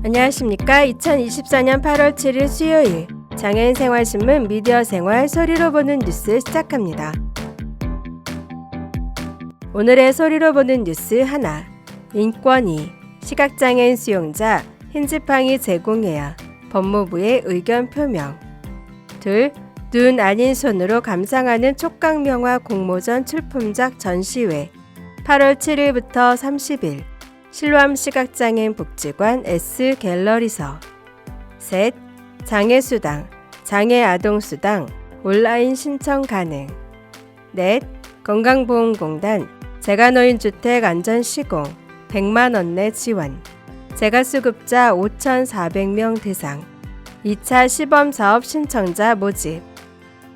안녕하십니까. 2024년 8월 7일 수요일 장애인 생활신문 미디어 생활 소리로 보는 뉴스 시작합니다. 오늘의 소리로 보는 뉴스 하나, 인권위, 시각장애인 수용자 흰지팡이 제공해야 법무부의 의견 표명. 둘, 눈 아닌 손으로 감상하는 촉각명화 공모전 출품작 전시회 8월 7일부터 30일 실로암 시각장애인 복지관 S갤러리서. 셋, 장애수당, 장애아동수당 온라인 신청 가능. 넷, 건강보험공단 재가노인주택 안전시공 100만원 내 지원. 재가수급자 5,400명 대상 2차 시범사업 신청자 모집.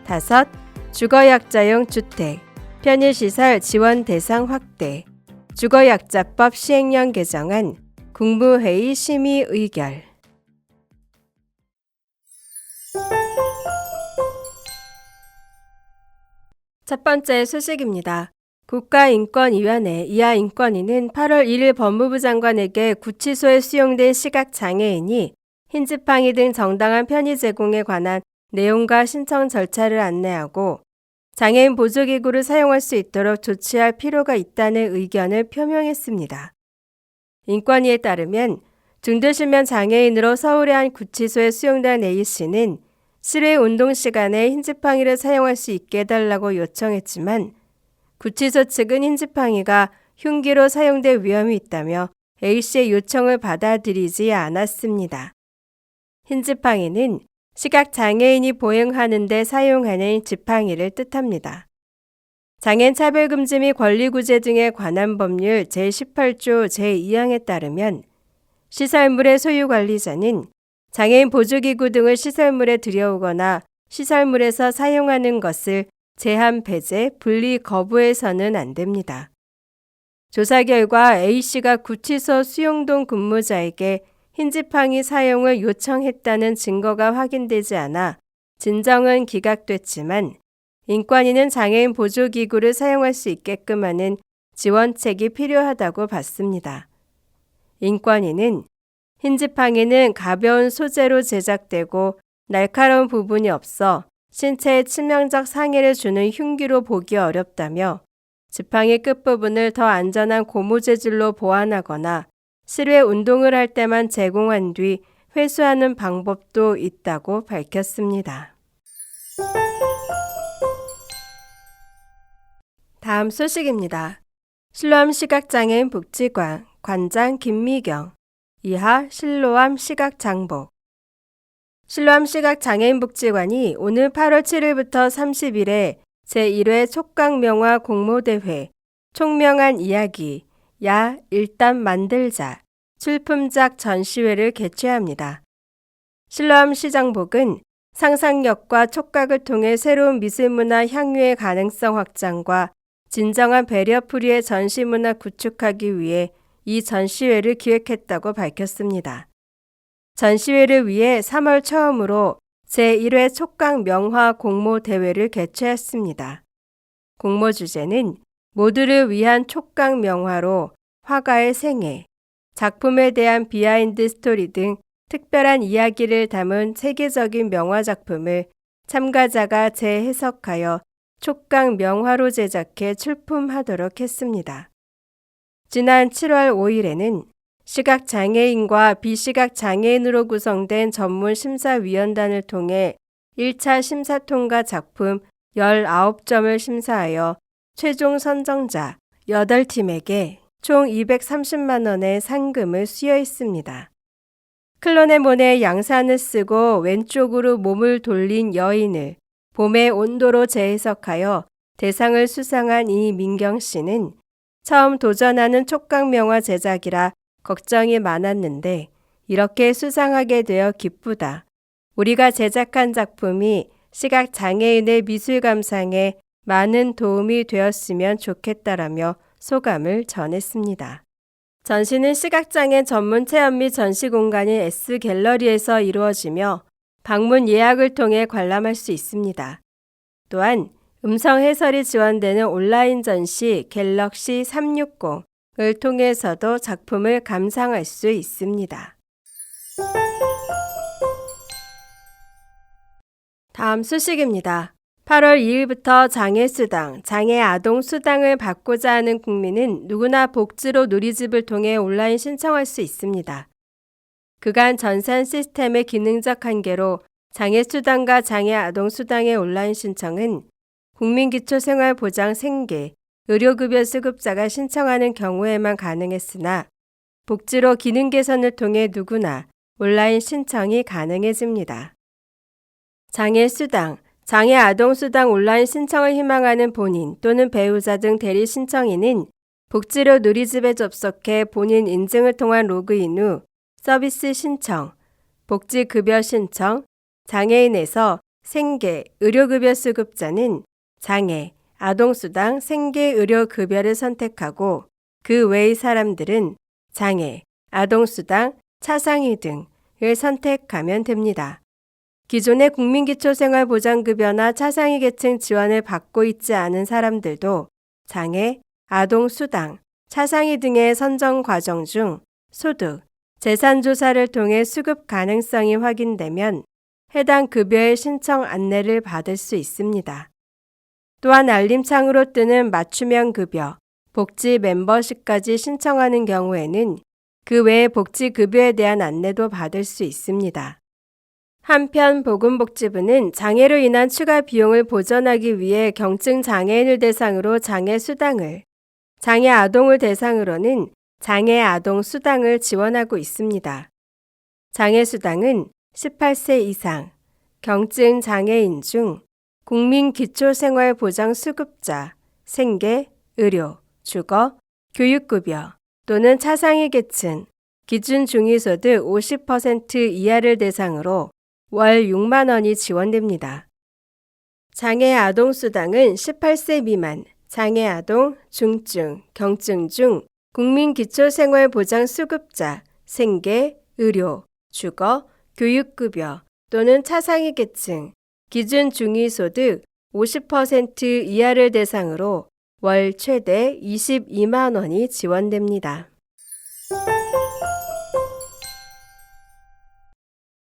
다섯, 주거약자용 주택 편의시설 지원 대상 확대. 주거약자법 시행령 개정안 국무회의 심의 의결. 첫 번째 소식입니다. 국가인권위원회 이하인권위는 8월 1일 법무부 장관에게 구치소에 수용된 시각장애인이 흰지팡이 등 정당한 편의 제공에 관한 내용과 신청 절차를 안내하고 장애인 보조기구를 사용할 수 있도록 조치할 필요가 있다는 의견을 표명했습니다. 인권위에 따르면 중도실면 장애인으로 서울의 한 구치소에 수용된 A씨는 실외 운동 시간에 흰지팡이를 사용할 수 있게 해달라고 요청했지만 구치소 측은 흰지팡이가 흉기로 사용될 위험이 있다며 A씨의 요청을 받아들이지 않았습니다. 흰지팡이는 시각장애인이 보행하는 데 사용하는 지팡이를 뜻합니다. 장애인 차별금지 및 권리구제 등에 관한 법률 제18조 제2항에 따르면 시설물의 소유관리자는 장애인 보조기구 등을 시설물에 들여오거나 시설물에서 사용하는 것을 제한 배제, 분리 거부해서는 안 됩니다. 조사 결과 A씨가 구치소 수용동 근무자에게 흰지팡이 사용을 요청했다는 증거가 확인되지 않아 진정은 기각됐지만 인권위는 장애인 보조기구를 사용할 수 있게끔 하는 지원책이 필요하다고 봤습니다. 인권위는 흰지팡이는 가벼운 소재로 제작되고 날카로운 부분이 없어 신체에 치명적 상해를 주는 흉기로 보기 어렵다며 지팡이 끝부분을 더 안전한 고무 재질로 보완하거나 실외 운동을 할 때만 제공한 뒤 회수하는 방법도 있다고 밝혔습니다. 다음 소식입니다. 실로암 시각장애인 복지관 관장 김미경, 이하 실로암 시각장복. 실로암 시각장애인 복지관이 오늘 8월 7일부터 30일에 제1회 촉각명화 공모대회 촉명한 이야기 야 일단 만들자 출품작 전시회를 개최합니다. 실로암 시장복은 상상력과 촉각을 통해 새로운 미술문화 향유의 가능성 확장과 진정한 배려풀이의 전시문화 구축하기 위해 이 전시회를 기획했다고 밝혔습니다. 전시회를 위해 3월 처음으로 제1회 촉각명화 공모대회를 개최했습니다. 공모 주제는 모두를 위한 촉각명화로 화가의 생애, 작품에 대한 비하인드 스토리 등 특별한 이야기를 담은 세계적인 명화 작품을 참가자가 재해석하여 촉각명화로 제작해 출품하도록 했습니다. 지난 7월 5일에는 시각장애인과 비시각장애인으로 구성된 전문 심사위원단을 통해 1차 심사 통과 작품 19점을 심사하여 최종 선정자 8팀에게 총 230만 원의 상금을 수여했습니다. 클로네몬의 양산을 쓰고 왼쪽으로 몸을 돌린 여인을 봄의 온도로 재해석하여 대상을 수상한 이민경 씨는 처음 도전하는 촉각명화 제작이라 걱정이 많았는데 이렇게 수상하게 되어 기쁘다. 우리가 제작한 작품이 시각장애인의 미술 감상에 많은 도움이 되었으면 좋겠다라며 소감을 전했습니다. 전시는 시각장애 전문 체험 및 전시 공간인 S갤러리에서 이루어지며 방문 예약을 통해 관람할 수 있습니다. 또한 음성 해설이 지원되는 온라인 전시 갤럭시 360을 통해서도 작품을 감상할 수 있습니다. 다음 소식입니다. 8월 2일부터 장애수당, 장애아동수당을 받고자 하는 국민은 누구나 복지로 누리집을 통해 온라인 신청할 수 있습니다. 그간 전산 시스템의 기능적 한계로 장애수당과 장애아동수당의 온라인 신청은 국민기초생활보장 생계, 의료급여 수급자가 신청하는 경우에만 가능했으나 복지로 기능 개선을 통해 누구나 온라인 신청이 가능해집니다. 장애수당, 장애아동수당 온라인 신청을 희망하는 본인 또는 배우자 등 대리 신청인은 복지로 누리집에 접속해 본인 인증을 통한 로그인 후 서비스 신청, 복지급여 신청, 장애인에서 생계, 의료급여 수급자는 장애, 아동수당, 생계, 의료급여를 선택하고 그 외의 사람들은 장애, 아동수당, 차상위 등을 선택하면 됩니다. 기존의 국민기초생활보장급여나 차상위 계층 지원을 받고 있지 않은 사람들도 장애, 아동수당, 차상위 등의 선정 과정 중 소득, 재산조사를 통해 수급 가능성이 확인되면 해당 급여의 신청 안내를 받을 수 있습니다. 또한 알림창으로 뜨는 맞춤형 급여, 복지 멤버십까지 신청하는 경우에는 그 외의 복지 급여에 대한 안내도 받을 수 있습니다. 한편 보건복지부는 장애로 인한 추가 비용을 보전하기 위해 경증 장애인을 대상으로 장애수당을, 장애아동을 대상으로는 장애아동수당을 지원하고 있습니다. 장애수당은 18세 이상, 경증 장애인 중 국민기초생활보장수급자, 생계, 의료, 주거, 교육급여 또는 차상위 계층, 기준 중위소득 50% 이하를 대상으로 월 6만 원이 지원됩니다. 장애아동수당은 18세 미만, 장애아동, 중증, 경증 중 국민기초생활보장수급자, 생계, 의료, 주거, 교육급여 또는 차상위 계층, 기준 중위소득 50% 이하를 대상으로 월 최대 22만 원이 지원됩니다.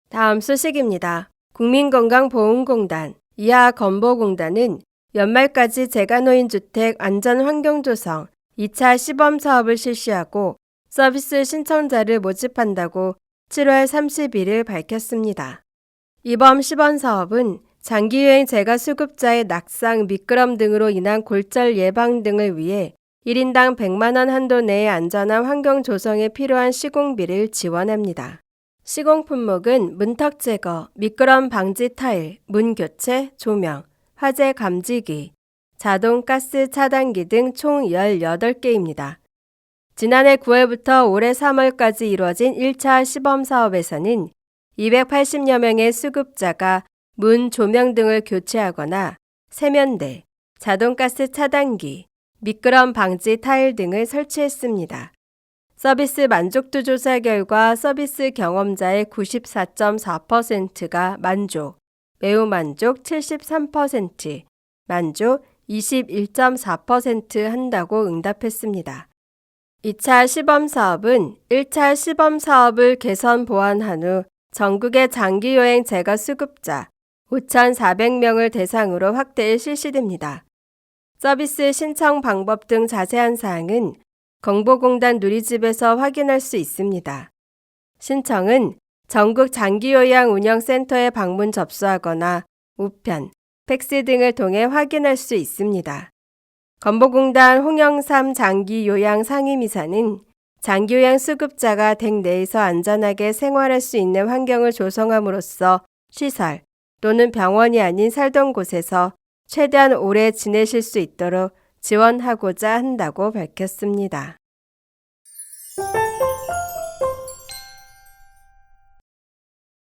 다음 소식입니다. 국민건강보험공단, 이하건보공단은 연말까지 재가노인주택 안전환경조성 2차 시범사업을 실시하고 서비스 신청자를 모집한다고 7월 31일 밝혔습니다. 이번 시범사업은 장기유행 재가수급자의 낙상, 미끄럼 등으로 인한 골절 예방 등을 위해 1인당 100만 원 한도 내의 안전한 환경 조성에 필요한 시공비를 지원합니다. 시공 품목은 문턱 제거, 미끄럼 방지 타일, 문 교체, 조명, 화재 감지기, 자동 가스 차단기 등 총 18개입니다. 지난해 9월부터 올해 3월까지 이루어진 1차 시범사업에서는 280여 명의 수급자가 문, 조명 등을 교체하거나 세면대, 자동가스 차단기, 미끄럼 방지 타일 등을 설치했습니다. 서비스 만족도 조사 결과 서비스 경험자의 94.4%가 만족, 매우 만족 73%, 만족 21.4% 한다고 응답했습니다. 2차 시범사업은 1차 시범사업을 개선 보완한 후 전국의 장기여행 재가수급자 5,400명을 대상으로 확대 실시됩니다. 서비스 신청 방법 등 자세한 사항은 건보공단 누리집에서 확인할 수 있습니다. 신청은 전국 장기요양운영센터에 방문 접수하거나 우편, 팩스 등을 통해 확인할 수 있습니다. 건보공단 홍영삼 장기요양 상임이사는 장기요양 수급자가 댁 내에서 안전하게 생활할 수 있는 환경을 조성함으로써 시설 또는 병원이 아닌 살던 곳에서 최대한 오래 지내실 수 있도록 지원하고자 한다고 밝혔습니다.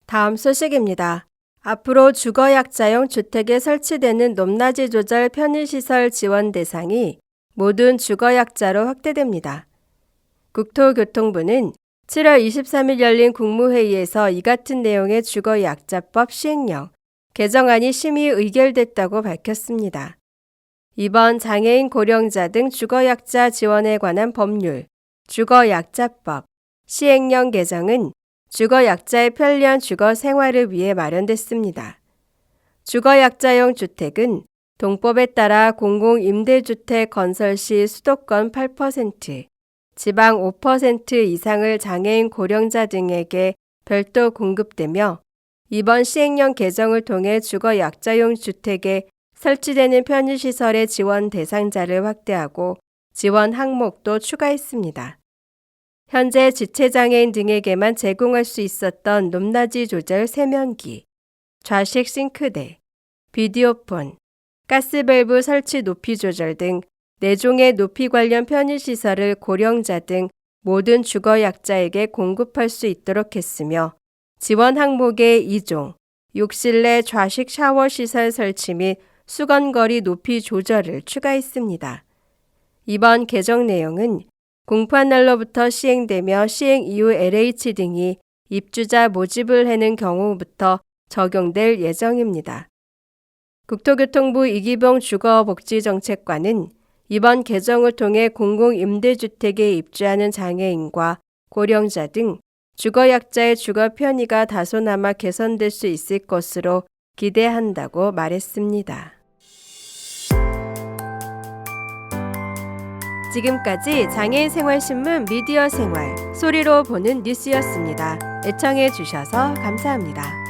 다음 소식입니다. 앞으로 주거약자용 주택에 설치되는 높낮이 조절 편의시설 지원 대상이 모든 주거약자로 확대됩니다. 국토교통부는 7월 23일 열린 국무회의에서 이 같은 내용의 주거약자법 시행령 개정안이 심의 의결됐다고 밝혔습니다. 이번 장애인 고령자 등 주거약자 지원에 관한 법률, 주거약자법, 시행령 개정은 주거약자의 편리한 주거 생활을 위해 마련됐습니다. 주거약자용 주택은 동법에 따라 공공임대주택 건설 시 수도권 8%, 지방 5% 이상을 장애인 고령자 등에게 별도 공급되며 이번 시행령 개정을 통해 주거약자용 주택에 설치되는 편의시설의 지원 대상자를 확대하고 지원 항목도 추가했습니다. 현재 지체장애인 등에게만 제공할 수 있었던 높낮이 조절 세면기, 좌식 싱크대, 비디오폰, 가스밸브 설치 높이 조절 등 4종의 높이 관련 편의시설을 고령자 등 모든 주거약자에게 공급할 수 있도록 했으며 지원 항목에 2종, 욕실 내 좌식 샤워 시설 설치 및 수건거리 높이 조절을 추가했습니다. 이번 개정 내용은 공포한 날로부터 시행되며 시행 이후 LH 등이 입주자 모집을 하는 경우부터 적용될 예정입니다. 국토교통부 이기봉 주거복지정책관은 이번 개정을 통해 공공임대주택에 입주하는 장애인과 고령자 등 주거약자의 주거 편의가 다소나마 개선될 수 있을 것으로 기대한다고 말했습니다. 지금까지 장애인 생활신문 미디어 생활 소리로 보는 뉴스였습니다. 애청해 주셔서 감사합니다.